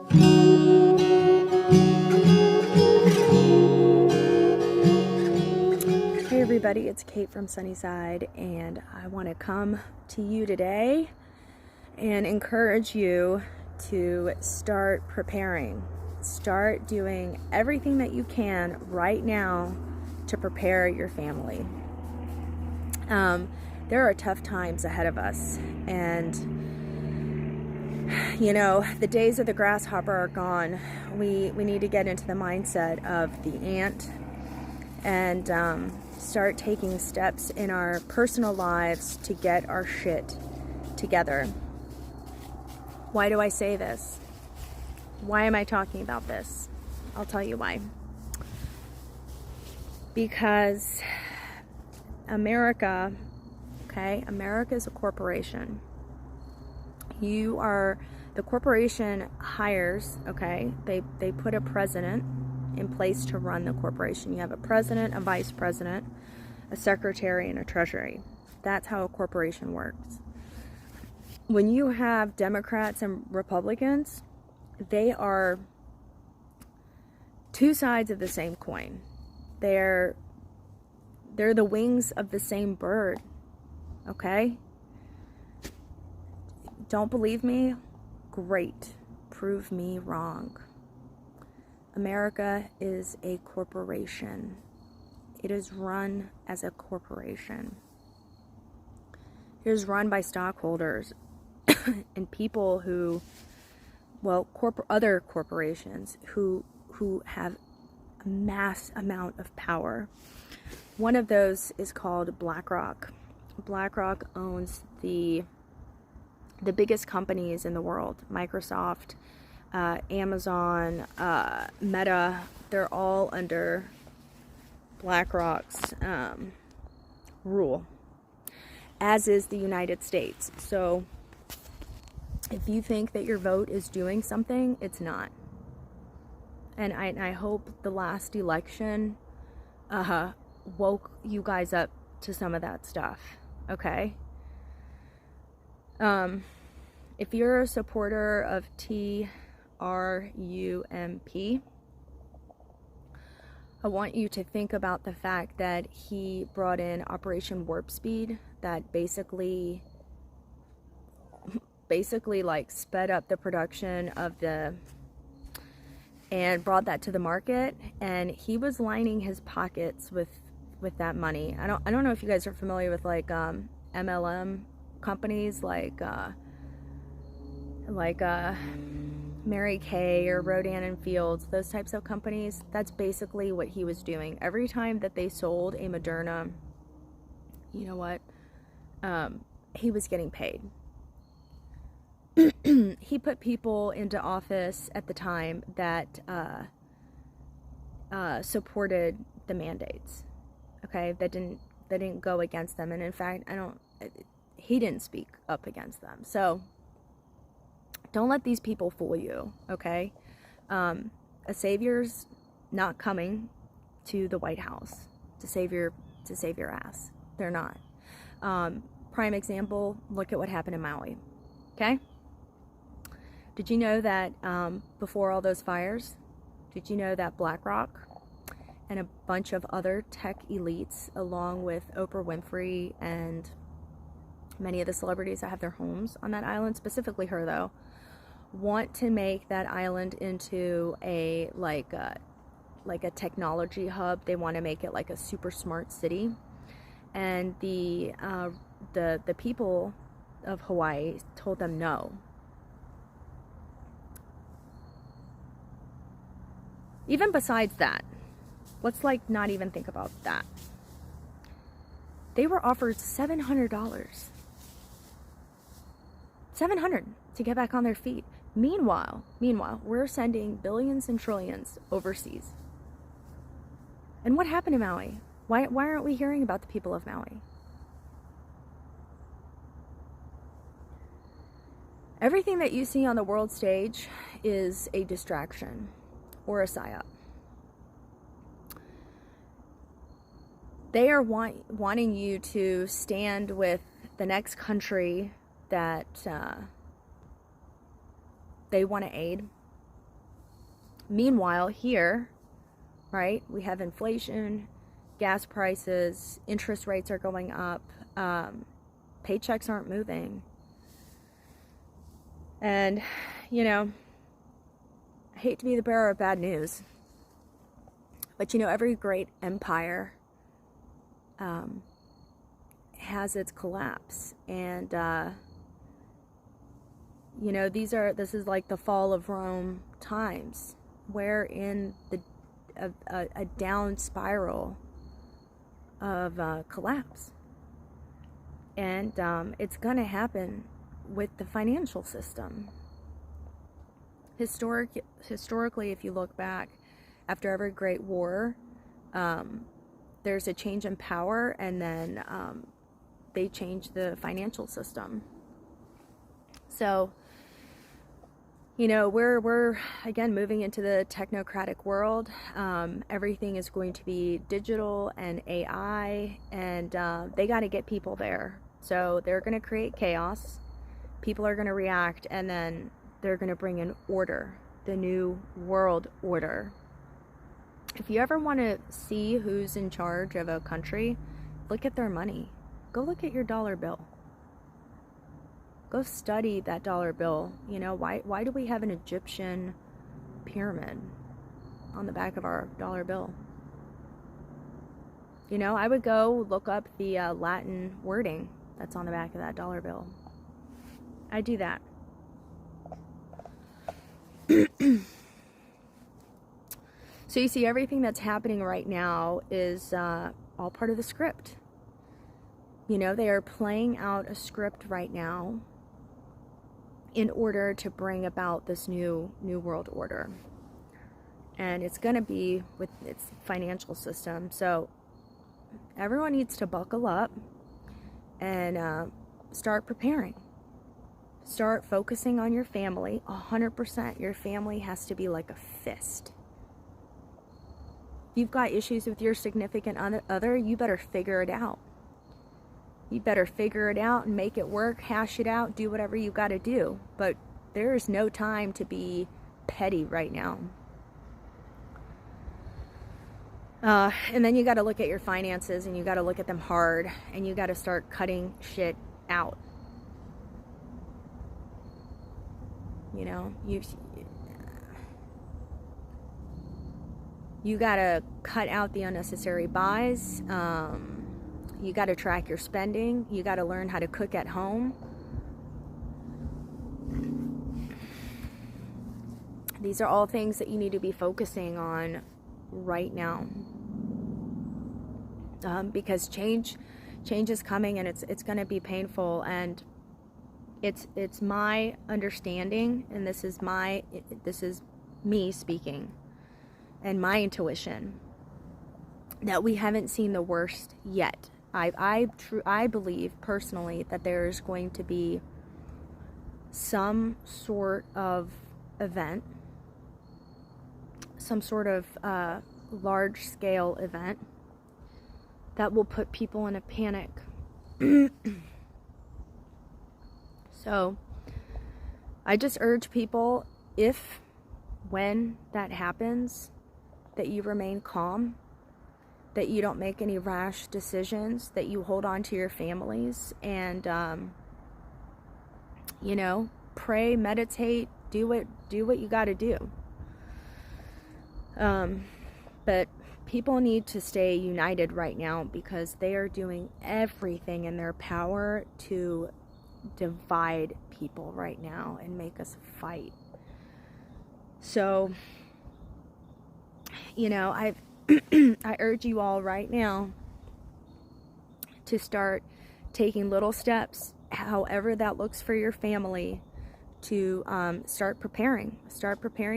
Hey everybody, it's Kate from Sunnyside, and I want to come to you today and encourage you to start preparing. Start doing everything that you can right now to prepare your family. There are tough times ahead of us, and you know, the days of the grasshopper are gone. We need to get into the mindset of the ant and start taking steps in our personal lives to get our shit together. Why do I say this? Why am I talking about this? I'll tell you why. Because America, okay, America is a corporation. The corporation hires, okay, they put a president in place to run the corporation. You have a president, a vice president, a secretary, and a treasury. That's how a corporation works. When you have Democrats and Republicans, they are two sides of the same coin. They're the wings of the same bird, okay? Don't believe me? Great. Prove me wrong. America is a corporation. It is run as a corporation. It is run by stockholders and people who, well, other corporations who have a mass amount of power. One of those is called BlackRock. BlackRock owns the biggest companies in the world: Microsoft, Amazon, Meta. They're all under BlackRock's rule, as is the United States. So if you think that your vote is doing something, it's not. And I hope the last election woke you guys up to some of that stuff, okay? If you're a supporter of TRUMP, I want you to think about the fact that he brought in Operation Warp Speed that basically like sped up the production of and brought that to the market, and he was lining his pockets with that money. I don't know if you guys are familiar with like MLM companies like Mary Kay or Rodan and Fields, those types of companies. That's basically what he was doing. Every time that they sold a Moderna, you know what, he was getting paid. He put people into office at the time that supported the mandates, okay, that didn't go against them. And in fact, he didn't speak up against them. So don't let these people fool you, okay? A savior's not coming to the White House to save your ass. They're not. Prime example, look at what happened in Maui, okay? Did you know that before all those fires, did you know that BlackRock and a bunch of other tech elites, along with Oprah Winfrey and many of the celebrities that have their homes on that island, specifically her though, want to make that island into a technology hub? They want to make it like a super smart city, and the people of Hawaii told them no. Even besides that, let's like not even think about that. They were offered $700. $700 to get back on their feet. Meanwhile, we're sending billions and trillions overseas. And what happened to Maui? Why aren't we hearing about the people of Maui? Everything that you see on the world stage is a distraction or a psyop. They are wanting you to stand with the next country that they want to aid, Meanwhile, here, right, we have inflation, gas prices, interest rates are going up, paychecks aren't moving. And, you know, I hate to be the bearer of bad news, but, you know, every great empire has its collapse. And, you know, this is like the fall of Rome times. We're in a down spiral of collapse. And it's going to happen with the financial system. Historically, if you look back, after every great war, there's a change in power, and then they change the financial system. So, you know, we're again moving into the technocratic world. Everything is going to be digital and AI, and they got to get people there. So they're going to create chaos. People are going to react, and then they're going to bring in order, the new world order. If you ever want to see who's in charge of a country, look at their money. Go look at your dollar bill. Go study that dollar bill. You know, why do we have an Egyptian pyramid on the back of our dollar bill? You know, I would go look up the Latin wording that's on the back of that dollar bill. I do that. So you see, everything that's happening right now is all part of the script. You know, they are playing out a script right now in order to bring about this new world order. And it's going to be with its financial system. So everyone needs to buckle up and start preparing. Start focusing on your family. 100%. Your family has to be like a fist. If you've got issues with your significant other, you better figure it out. You better figure it out and make it work, hash it out, do whatever you got to do. But there is no time to be petty right now. And then you got to look at your finances, and you got to look at them hard, and you got to start cutting shit out. You know, you got to cut out the unnecessary buys. You got to track your spending. You got to learn how to cook at home. These are all things that you need to be focusing on right now. Because change is coming, and it's going to be painful, and it's my understanding, and this is me speaking, and my intuition, that we haven't seen the worst yet. I believe personally that there is going to be some sort of event, some sort of large-scale event that will put people in a panic. So I just urge people, when that happens, that you remain calm, that you don't make any rash decisions, that you hold on to your families, and you know, pray, meditate, do what you got to do. But people need to stay united right now, because they are doing everything in their power to divide people right now and make us fight. So, you know, I urge you all right now to start taking little steps, however that looks for your family, to start preparing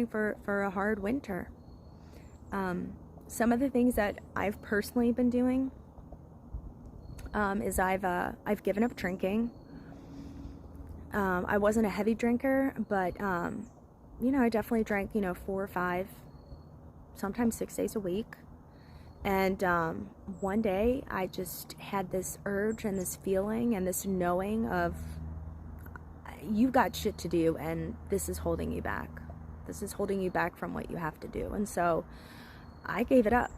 for a hard winter. Some of the things that I've personally been doing is I've given up drinking. I wasn't a heavy drinker, but you know, I definitely drank, 4 or 5, sometimes 6 days a week. And one day I just had this urge and this feeling and this knowing of, you've got shit to do, and this is holding you back. This is holding you back from what you have to do. And so I gave it up.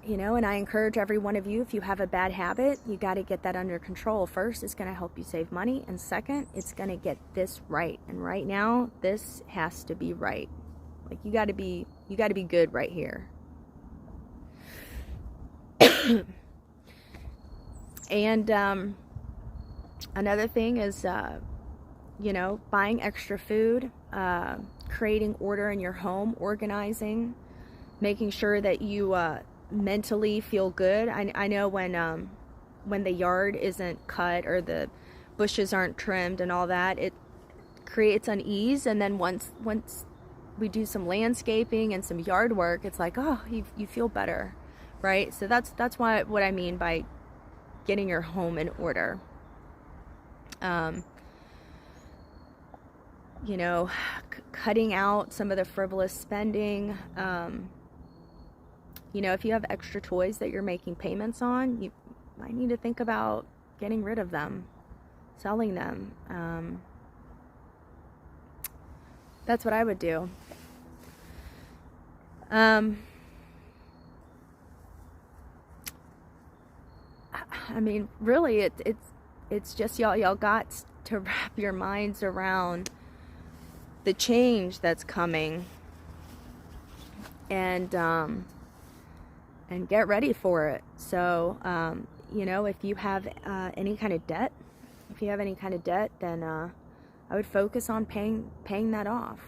You know, and I encourage every one of you, if you have a bad habit, you got to get that under control. First, it's going to help you save money. And second, it's going to get this right. And right now, this has to be right. Like, you got to be good right here. And another thing is, you know, buying extra food, creating order in your home, organizing, making sure that you mentally feel good. I know when the yard isn't cut or the bushes aren't trimmed and all that, it creates unease. And then once we do some landscaping and some yard work, it's like, oh, you feel better, right? So that's what I mean by getting your home in order. You know, cutting out some of the frivolous spending. You know, if you have extra toys that you're making payments on, you might need to think about getting rid of them, selling them. That's what I would do. I mean, really, it's just y'all got to wrap your minds around the change that's coming, and get ready for it. So, you know, if you have any kind of debt, then I would focus on paying that off.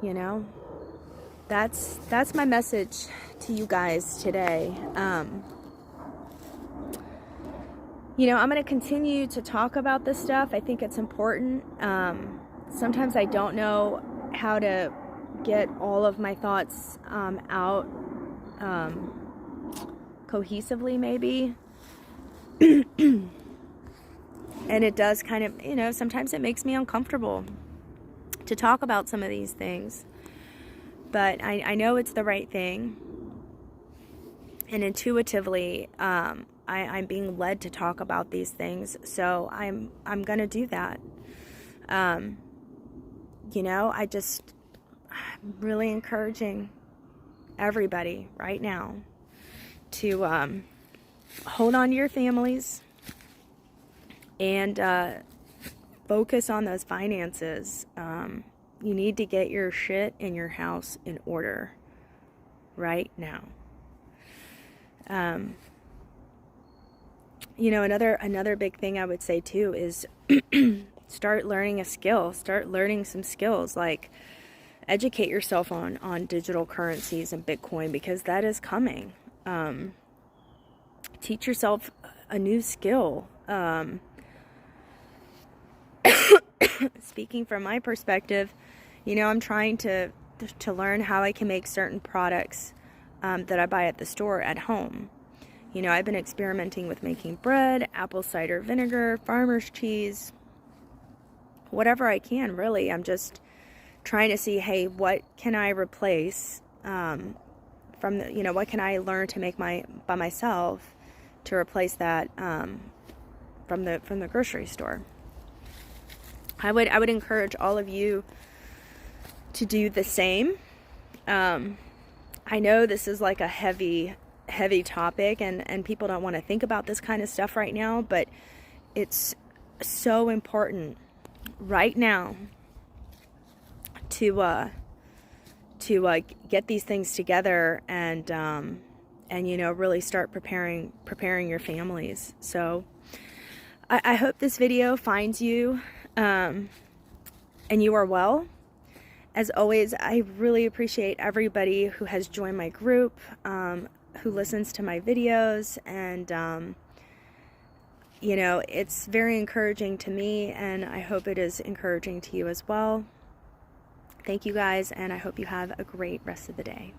You know, that's my message to you guys today. You know, I'm going to continue to talk about this stuff. I think it's important. Sometimes I don't know how to get all of my thoughts out cohesively, maybe. And it does kind of, you know, sometimes it makes me uncomfortable to talk about some of these things. But I know it's the right thing. And intuitively, I'm being led to talk about these things. So I'm going to do that. You know, I'm really encouraging everybody right now to hold on to your families and focus on those finances. You need to get your shit in your house in order right now. You know, another big thing I would say too is start learning a skill. Start learning some skills, like educate yourself on digital currencies and Bitcoin, because that is coming. Teach yourself a new skill. Speaking from my perspective, you know, I'm trying to learn how I can make certain products that I buy at the store at home. You know, I've been experimenting with making bread, apple cider vinegar, farmer's cheese, whatever I can, really. I'm just trying to see, hey, what can I replace from the, you know, what can I learn to make by myself to replace that from the grocery store. I would encourage all of you to do the same. I know this is like a heavy topic, and people don't want to think about this kind of stuff right now, but it's so important right now to get these things together and you know, really start preparing your families. So I hope this video finds you and you are well. As always, I really appreciate everybody who has joined my group, who listens to my videos, and you know, it's very encouraging to me, and I hope it is encouraging to you as well. Thank you guys, and I hope you have a great rest of the day.